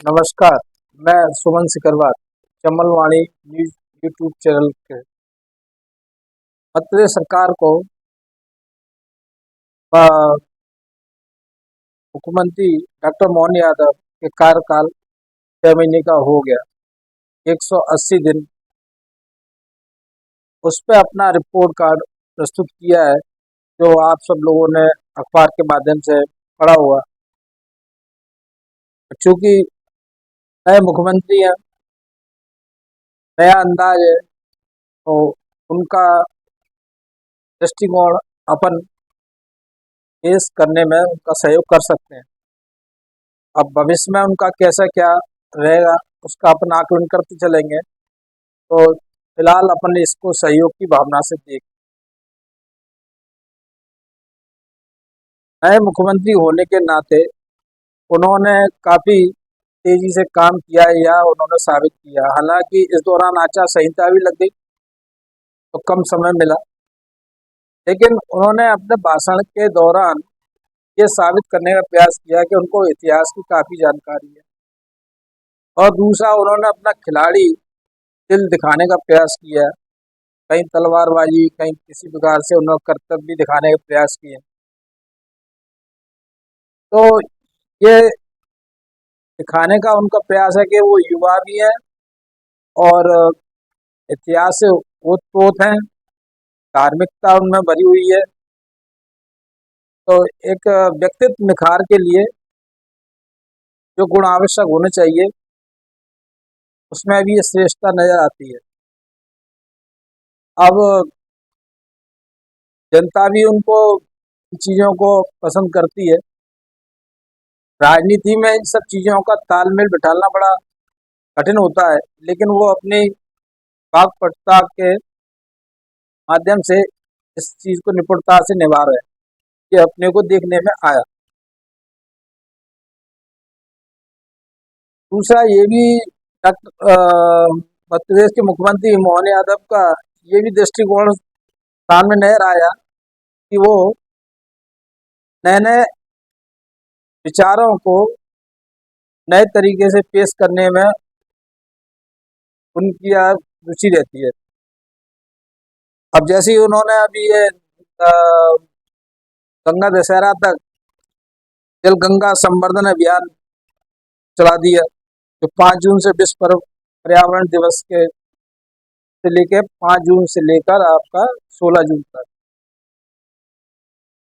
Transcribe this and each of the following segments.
नमस्कार। मैं सुमन Sikarwar चमलवाणी news YouTube channel के मध्य प्रदेश सरकार को अ, मुख्यमंत्री डॉक्टर मोहन यादव के कार्यकाल 6 महीने का हो गया। 180 दिन उस पर अपना रिपोर्ट कार्ड प्रस्तुत किया है, जो आप सब लोगों ने अखबार के माध्यम से पढ़ा हुआ। चूंकि नए मुख्यमंत्री हैं, नया अंदाज है, तो उनका दृष्टिकोण अपन पेश करने में उनका सहयोग कर सकते हैं। अब भविष्य में उनका कैसा क्या रहेगा, उसका अपन आकलन करते चलेंगे। तो फिलहाल अपन इसको सहयोग की भावना से देख। नए मुख्यमंत्री होने के नाते उन्होंने काफी तेजी से काम किया है, या उन्होंने साबित किया। हालांकि इस दौरान आचार संहिता भी लग गई, तो कम समय मिला, लेकिन उन्होंने अपने भाषण के दौरान ये साबित करने का प्रयास किया कि उनको इतिहास की काफी जानकारी है। और दूसरा, उन्होंने अपना खिलाड़ी दिल दिखाने का प्रयास किया है। कहीं तलवारबाजी, कहीं किसी प्रकार से उन्होंने कर्तव्य भी दिखाने का प्रयास किए। तो ये दिखाने का उनका प्रयास है कि वो युवा भी है और इतिहास से ओतप्रोत हैं, धार्मिकता उनमें भरी हुई है। तो एक व्यक्तित्व निखार के लिए जो गुण आवश्यक होने चाहिए, उसमें भी ये श्रेष्ठता नजर आती है। अब जनता भी उनको इन चीजों को पसंद करती है। राजनीति में इन सब चीजों का तालमेल बिठाना बड़ा कठिन होता है, लेकिन वो अपनी वाक्पटुता के माध्यम से इस चीज को निपुणता से निभा रहे हैं। ये अपने को देखने में आया। दूसरा ये भी मध्य प्रदेश के मुख्यमंत्री मोहन यादव का ये भी दृष्टिकोण सामने नजर आया कि वो नए नए विचारों को नए तरीके से पेश करने में उनकी रुचि रहती है। अब जैसे ही उन्होंने अभी ये गंगा दशहरा तक जल गंगा संवर्धन अभियान चला दिया, जो 5 जून से विश्व पर्यावरण दिवस के से लेकर 5 जून से लेकर आपका 16 जून तक।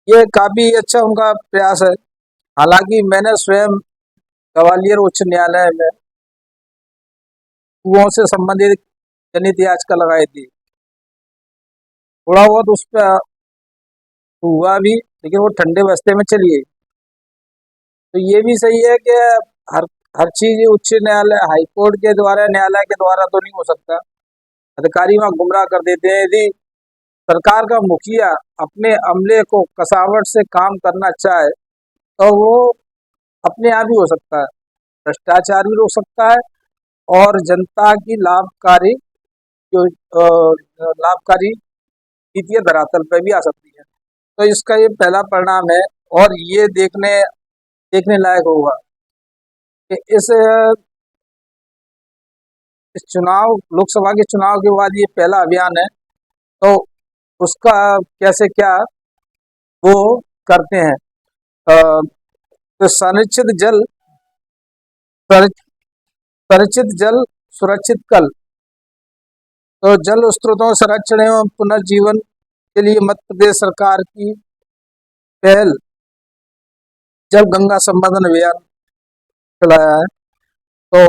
ये काफी अच्छा उनका प्रयास है। हालांकि मैंने स्वयं ग्वालियर उच्च न्यायालय में कुओं से संबंधित जनहित याचिका लगाई थी। थोड़ा बहुत उस पर हुआ भी, लेकिन वो ठंडे बस्ते में चली गई। तो ये भी सही है कि हर हर चीज उच्च न्यायालय, हाई कोर्ट के द्वारा, न्यायालय के द्वारा तो नहीं हो सकता। अधिकारी वहाँ गुमराह कर देते हैं। यदि सरकार का मुखिया अपने अमले को कसावट से काम करना चाहे, तो वो अपने आप ही हो सकता है, भ्रष्टाचार भी रोक सकता है और जनता की जो लाभकारी नीतियां धरातल पर भी आ सकती है। तो इसका ये पहला परिणाम है। और ये देखने देखने लायक होगा कि इस चुनाव, लोकसभा के चुनाव के बाद ये पहला अभियान है, तो उसका कैसे क्या वो करते हैं। अ, तो संरक्षित जल सुरक्षित कल। तो जल स्रोतों संरक्षण एवं पुनर्जीवन के लिए मध्य प्रदेश सरकार की पहल जल गंगा संवर्धन अभियान चलाया है। तो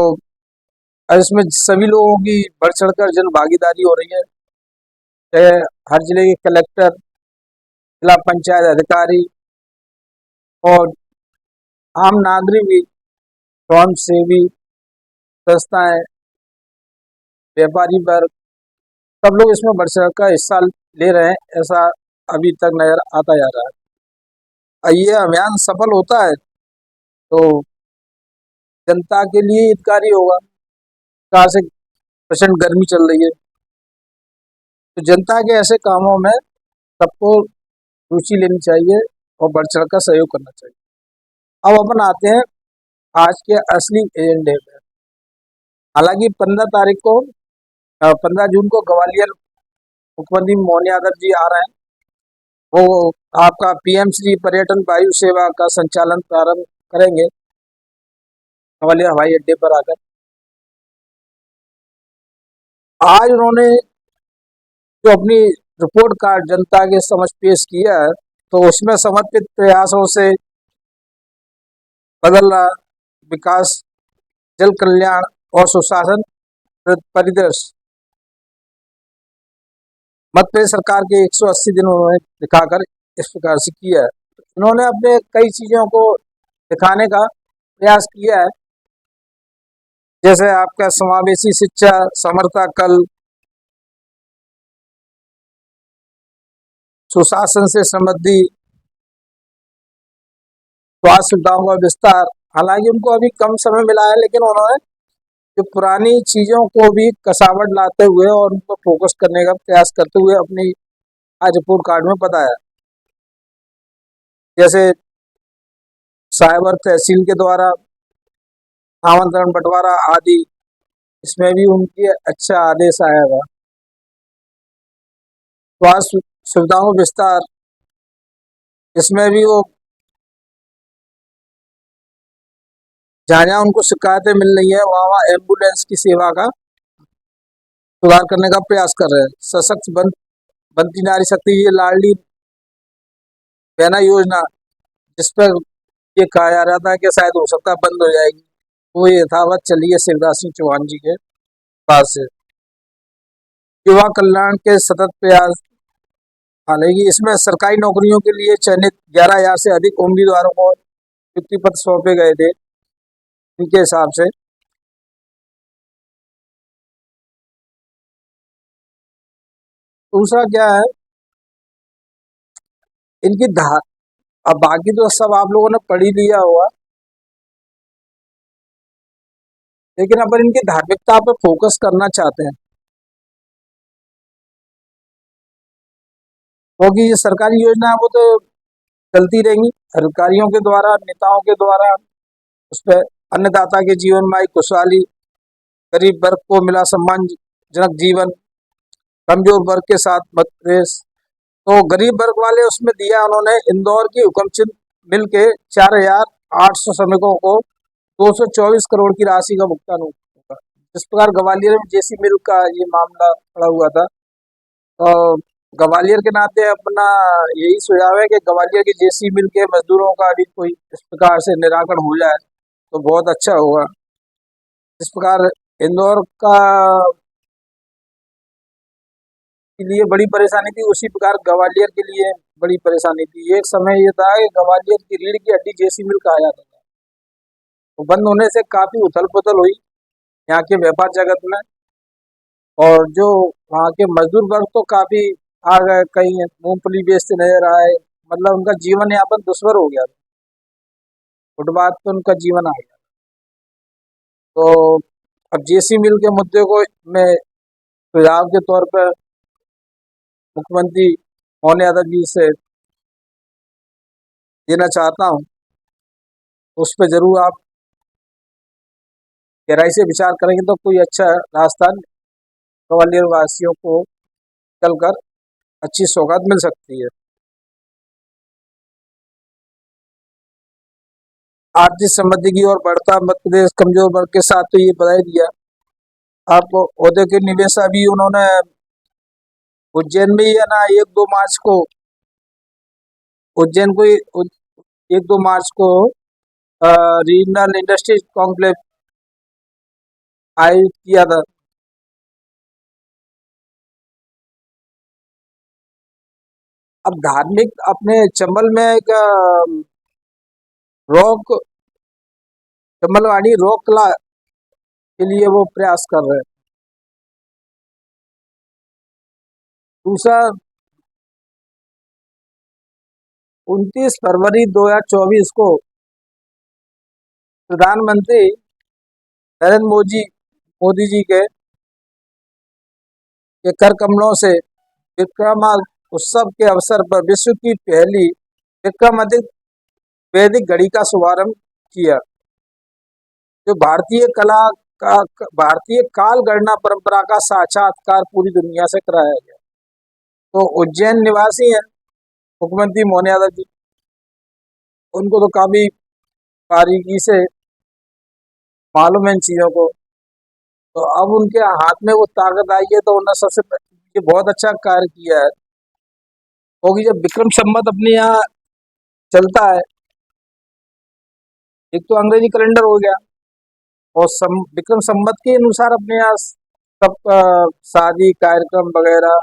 इसमें सभी लोगों की बढ़ चढ़कर जन भागीदारी हो रही है। चाहे हर जिले के कलेक्टर, जिला पंचायत अधिकारी और आम नागरिक भी, स्वयं सेवी संस्थाएं, व्यापारी वर्ग, सब लोग इसमें बढ़ चढ़ का हिस्सा ले रहे हैं। ऐसा अभी तक नजर आता जा रहा है। ये अभियान सफल होता है तो जनता के लिए हितकारी होगा। कहाँ से प्रचंड गर्मी चल रही है, तो जनता के ऐसे कामों में सबको रुचि लेनी चाहिए और बढ़ चढ़ का सहयोग करना चाहिए। अब अपन आते हैं आज के असली एजेंडे पे। हालांकि 15 जून को ग्वालियर मुख्यमंत्री मोहन यादव जी आ रहे हैं। वो आपका पीएम श्री पर्यटन वायु सेवा का संचालन प्रारंभ करेंगे ग्वालियर हवाई अड्डे पर आकर। आज उन्होंने जो अपनी रिपोर्ट कार्ड जनता के समझ पेश किया है, तो उसमें समर्पित प्रयासों से बदल रहा विकास, जल कल्याण और सुशासन परिदृश्य मध्य प्रदेश सरकार के 180 दिन उन्होंने दिखाकर इस प्रकार से किया है। उन्होंने अपने कई चीजों को दिखाने का प्रयास किया है, जैसे आपका समावेशी शिक्षा, समरता कल, सुशासन से समृद्धि, स्वास्थ्य सुविधाओं का विस्तार। हालांकि उनको अभी कम समय मिला है, लेकिन उन्होंने जो पुरानी चीजों को भी कसावट लाते हुए और उनको फोकस करने का प्रयास करते हुए अपनी आज रिपोर्ट कार्ड में बताया। जैसे साइबर तहसील के द्वारा आमंत्रण बंटवारा आदि, इसमें भी उनके अच्छा आदेश आया था। स्वास्थ्य सुविधाओं विस्तार, इसमें भी वो जहाँ जहाँ उनको शिकायतें मिल रही है वहाँ वहाँ एम्बुलेंस की सेवा का सुधार करने का प्रयास कर रहे हैं। सशक्त बनती नारी शक्ति, ये लाडली बहना योजना, जिस पर ये कहा जा रहा था कि शायद हो सकता है बंद हो जाएगी, वो यथावत चली है शिवराज सिंह चौहान जी के पास से। युवा कल्याण के सतत प्रयास, हालांकि इसमें सरकारी नौकरियों के लिए चयनित 11,000 से अधिक उम्मीदवारों को नियुक्ति पत्र सौंपे गए थे इनके हिसाब से। दूसरा क्या है इनकी अब बाकी तो सब आप लोगों ने पढ़ ही लिया होगा, लेकिन अपन इनकी धार्मिकता पर फोकस करना चाहते हैं, क्योंकि ये सरकारी योजना है वो तो चलती रहेंगी अधिकारियों के द्वारा, नेताओं के द्वारा। उस पर अन्नदाता के जीवन में आई खुशहाली, गरीब वर्ग को मिला सम्मानजनक जीवन, कमजोर वर्ग के साथ मध्य प्रदेश। तो गरीब वर्ग वाले उसमें दिया उन्होंने, इंदौर की हुकमचंद मिल के 4,800 श्रमिकों को 224 करोड़ की राशि का भुगतान होगा। इस प्रकार ग्वालियर में जेसी मिल का ये मामला खड़ा हुआ था। तो ग्वालियर के नाते अपना यही सुझाव है कि ग्वालियर की जेसी मिल के मजदूरों का भी कोई इस प्रकार से निराकरण हो जाए तो बहुत अच्छा होगा। इस प्रकार इंदौर का के लिए बड़ी परेशानी थी, उसी प्रकार ग्वालियर के लिए बड़ी परेशानी थी। एक समय ये था कि ग्वालियर की रीढ़ की हड्डी जेसी मिल कहा जाता था, तो बंद होने से काफी उथल पुथल हुई यहाँ के व्यापार जगत में, और जो वहाँ के मजदूर वर्ग तो काफी आ गए, कहीं मूंगफली बेचते नजर आए, मतलब उनका जीवन यापन दुश्वार हो गया, फुटपाथ पे उनका जीवन आ गया। तो अब जेसी मिल के मुद्दे को मैं सुझाव के तौर पर मुख्यमंत्री मोहन यादव जी से देना चाहता हूँ, उस पर जरूर आप गहराई से विचार करेंगे तो कोई अच्छा रास्ता ग्वालियर वासियों को चलकर अच्छी सौगात मिल सकती है। आर्थिक समृद्धि की ओर बढ़ता मध्य प्रदेश कमजोर वर्ग के साथ, तो ये बता ही दिया आपको। औद्योगिक निवेश अभी उन्होंने उज्जैन में ही है ना, 1-2 मार्च को उज्जैन को 1-2 मार्च को रीजनल इंडस्ट्रीज कॉन्क्लेव आयोजित किया था। अब धार्मिक अपने चंबल में एक रॉक चंबलवाड़ी रॉक कला के लिए वो प्रयास कर रहे हैं। दूसरा 29 फरवरी 2024 को प्रधानमंत्री नरेंद्र मोदी जी के कर कमलों से विक्रमा उत्सव के अवसर पर विश्व की पहली विक्रमादित्य वैदिक घड़ी का शुभारंभ किया। जो भारतीय कला का भारतीय काल गणना परंपरा का साक्षात्कार पूरी दुनिया से कराया गया। तो उज्जैन निवासी हैं मुख्यमंत्री मोहन यादव जी, उनको तो काफी बारीकी से मालूम है इन चीजों को। तो अब उनके हाथ में वो ताकत आई है, तो उन्होंने ये बहुत अच्छा कार्य किया है। क्योंकि जब विक्रम संवत अपने यहाँ चलता है, एक तो अंग्रेजी कैलेंडर हो गया, और विक्रम संवत के अनुसार अपने यहाँ सब शादी कार्यक्रम वगैरह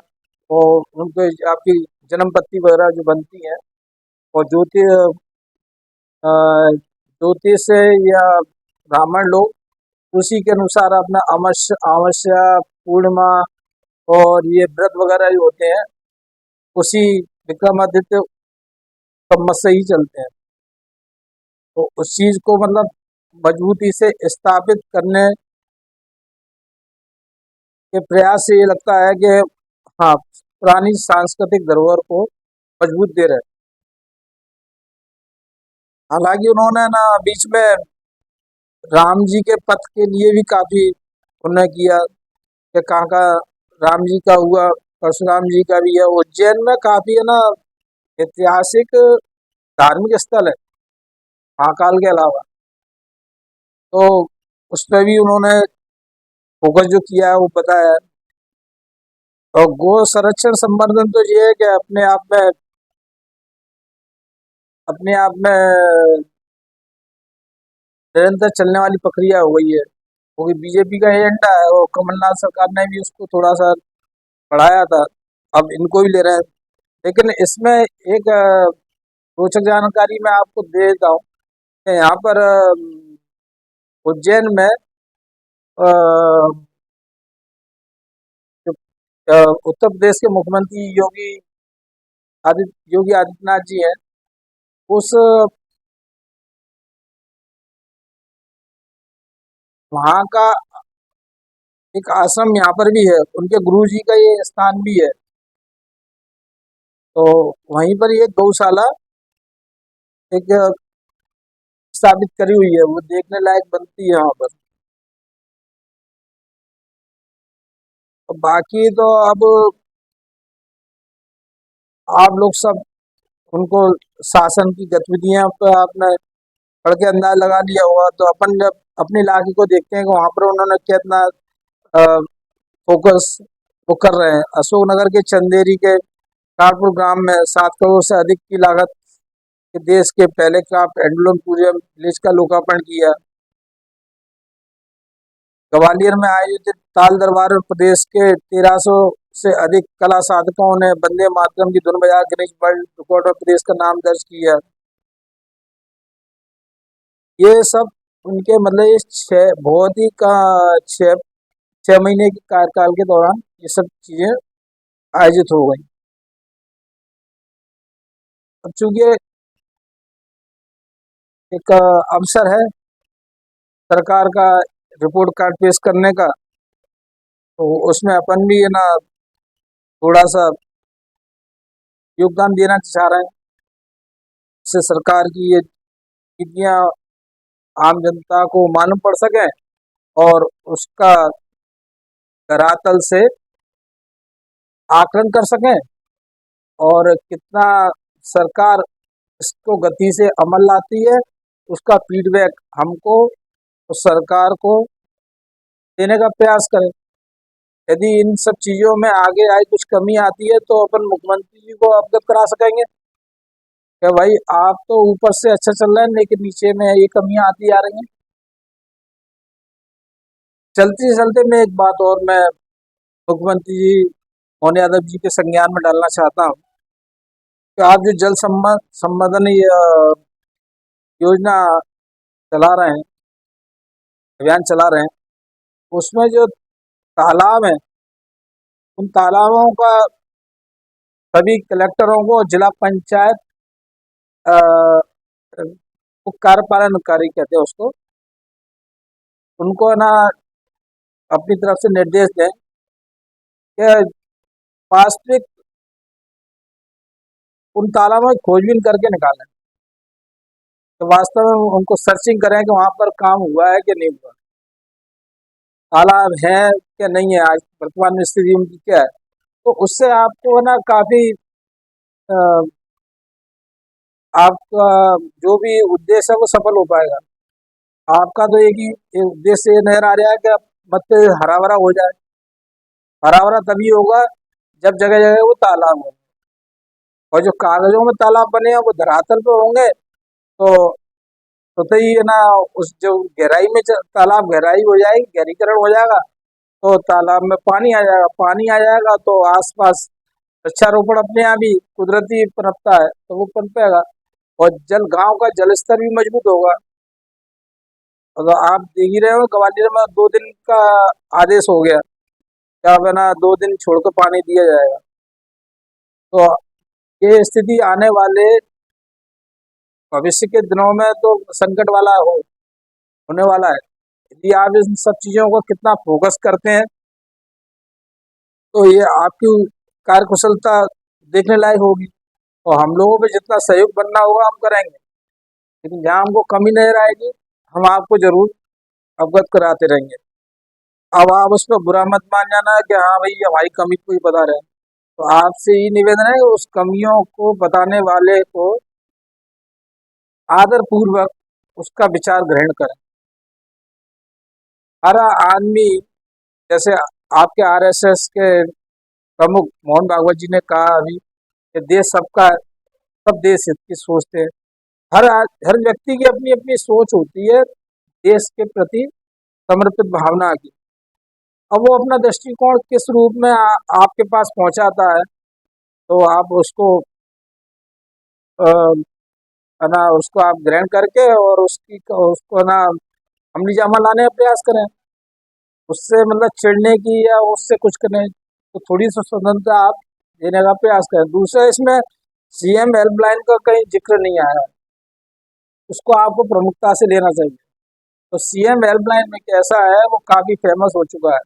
और उनके आपकी जन्म पत्ती वगैरह जो बनती है, और अ, ज्योतिष से या ब्राह्मण लोग उसी के अनुसार अपना अमावस्या पूर्णिमा और ये व्रत वगैरह जो होते हैं, उसी विक्रमादित्य संवत से ही चलते हैं। तो उस चीज को मतलब मजबूती से स्थापित करने के प्रयास से ये लगता है कि हाँ, पुरानी सांस्कृतिक धरोहर को मजबूत दे रहे हैं। हालांकि उन्होंने ना बीच में राम जी के पथ के लिए भी काफी उन्होंने किया, कि कहाँ का राम जी का हुआ, परशुराम जी का भी है। उज्जैन में काफी है ना ऐतिहासिक धार्मिक स्थल है महाकाल के अलावा। तो उस पर भी उन्होंने फोकस जो किया है वो बताया है। और गो संरक्षण संवर्धन तो ये है कि अपने आप में निरंतर चलने वाली प्रक्रिया हो गई है, क्योंकि बीजेपी का एजेंडा है और कमलनाथ सरकार ने भी उसको थोड़ा सा बढ़ाया था, अब इनको भी ले रहे हैं। लेकिन इसमें एक रोचक जानकारी मैं आपको दे देता हूँ कि यहाँ पर उज्जैन में अ, जो उत्तर प्रदेश के मुख्यमंत्री योगी आदित्यनाथ जी हैं, उस वहाँ का एक आश्रम यहाँ पर भी है, उनके गुरु जी का ये स्थान भी है। तो वहीं पर ये गौशाला एक स्थापित करी हुई है, वो देखने लायक बनती है यहाँ पर। तो बाकी तो अब आप लोग सब उनको शासन की गतिविधियां पर आपने पढ़ के अंदाज लगा लिया होगा। तो अपन जब अपने इलाके को देखते हैं कि वहाँ पर उन्होंने कितना फोकस वो कर रहे हैं। अशोकनगर के चंदेरी के कानपुर ग्राम में 7 करोड़ से अधिक की लागत के देश के पहले क्राफ्ट हैंडलूम टूरिज्म विलेज का लोकार्पण किया। ग्वालियर में आयोजित ताल दरबार में प्रदेश के 1300 से अधिक कला साधकों ने वंदे मातरम की धुन बजा गिनीज वर्ल्ड रिकॉर्ड में प्रदेश का नाम दर्ज किया। ये सब उनके मतलब ये बहुत ही का 6 महीने के कार्यकाल के दौरान ये सब चीजें आयोजित हो गई। अब चूंकि एक अवसर है सरकार का रिपोर्ट कार्ड पेश करने का, तो उसमें अपन भी है ना थोड़ा सा योगदान देना चाह रहे हैं, जिससे सरकार की ये नीतियाँ आम जनता को मालूम पड़ सके और उसका धरातल से आकलन कर सकें, और कितना सरकार इसको गति से अमल लाती है, उसका फीडबैक हमको उस सरकार को देने का प्रयास करें। यदि इन सब चीजों में आगे आई कुछ कमी आती है, तो अपन मुख्यमंत्री जी को अवगत करा सकेंगे कि भाई आप तो ऊपर से अच्छा चल रहे हैं, लेकिन नीचे में ये कमियां आती आ रही हैं। चलते चलते मैं एक बात और मैं मुख्यमंत्री जी मोहन यादव जी के संज्ञान में डालना चाहता हूँ कि आप जो जल संवर्धन योजना चला रहे हैं, अभियान चला रहे हैं, उसमें जो तालाब है, उन तालाबों का सभी कलेक्टरों को, जिला पंचायत वो कार्यपालन अधिकारी कहते हैं उसको, उनको ना अपनी तरफ से निर्देश दें कि वास्तविक उन तालाबों की खोजबीन करके निकालें। तो वास्तव में उनको सर्चिंग करें कि वहाँ पर काम हुआ है कि नहीं हुआ, तालाब है क्या नहीं है, आज वर्तमान में स्थिति उनकी क्या है। तो उससे आपको है ना काफी आपका जो भी उद्देश्य है वो सफल हो पाएगा। आपका तो एक उद्देश्य ये नजर आ रहा है कि मत हरा भरा हो जाए। हरा भरा तभी होगा जब जगह जगह वो तालाब हो, और जो कागजों में तालाब बने हैं वो धरातल पे होंगे तो तो ही है ना, उस जो गहराई में तालाब गहराई हो जाएगी, गहरीकरण हो जाएगा, तो तालाब में पानी आ जाएगा, पानी आ जाएगा तो आसपास वृक्षारोपण अपने यहाँ भी कुदरती पनपता है तो वो पनपेगा, और गांव का जल स्तर भी मजबूत होगा। तो आप देख ही रहे हो ग्वालियर में 2 दिन का आदेश हो गया, क्या अब है ना 2 दिन छोड़ कर पानी दिया जाएगा। तो ये स्थिति आने वाले भविष्य के दिनों में तो संकट वाला होने वाला है। यदि आप इन सब चीजों को कितना फोकस करते हैं तो ये आपकी कार्यकुशलता देखने लायक होगी, और हम लोगों पे जितना सहयोग बनना होगा हम करेंगे, लेकिन जहाँ हमको कमी नजर आएगी हम आपको जरूर अवगत कराते रहेंगे। अब आप उस पर बुरा मत मान जाना कि हाँ भाई हमारी कमी को ही बता रहे हैं। तो आपसे ये निवेदन है कि उस कमियों को बताने वाले को आदर पूर्वक उसका विचार ग्रहण करें। हर आदमी, जैसे आपके आरएसएस के प्रमुख मोहन भागवत जी ने कहा अभी कि देश सबका है, सब देश हित की सोचते हैं। हर व्यक्ति की अपनी अपनी सोच होती है देश के प्रति समर्पित भावना की। अब वो अपना दृष्टिकोण किस रूप में आपके पास पहुंचाता है, तो आप उसको अ, है ना, उसको आप ग्रहण करके और उसको ना अमली जामा लाने का प्रयास करें। उससे मतलब चिढ़ने की या उससे कुछ करने तो थोड़ी सी स्वतंत्रता आप देने का प्रयास करें। दूसरा, इसमें सीएम हेल्पलाइन का कहीं जिक्र नहीं आया है, उसको आपको प्रमुखता से लेना चाहिए। तो सीएम हेल्पलाइन में कैसा है, वो काफी फेमस हो चुका है।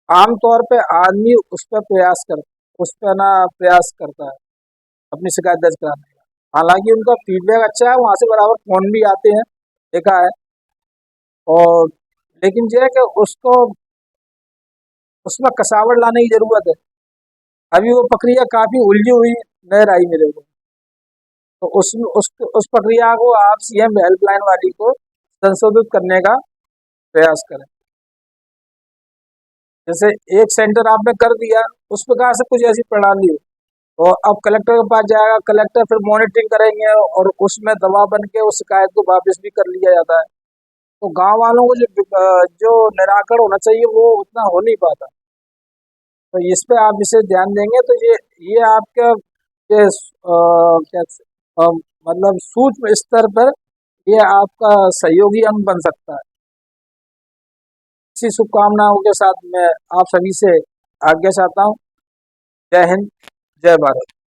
आमतौर पे आदमी उस पर ना प्रयास करता है अपनी शिकायत दर्ज कराने का। हालांकि उनका फीडबैक अच्छा है, वहां से बराबर फोन भी आते हैं, देखा है। और लेकिन जो है कि उसको उसमें कसावट लाने की जरूरत है। अभी वो प्रक्रिया काफी उलझी हुई नजर आई मेरे को। तो उस प्रक्रिया को आप सीएम हेल्पलाइन वाली को संशोधित करने का प्रयास करें। जैसे एक सेंटर आपने कर दिया, उस प्रकार से कुछ ऐसी प्रणाली हो, और अब कलेक्टर के पास जाएगा, कलेक्टर फिर मॉनिटरिंग करेंगे और उसमें दबाव बन के उस शिकायत को वापस भी कर लिया जाता है। तो गांव वालों को जो निराकरण होना चाहिए वो उतना हो नहीं पाता। तो इस पे आप इसे ध्यान देंगे तो ये आपका ये क्या मतलब सूक्ष्म स्तर पर ये आपका सहयोगी अंग बन सकता है। इसी शुभकामनाओं के साथ मैं आप सभी से आज्ञा चाहता हूँ। जय हिंद, जय भारत।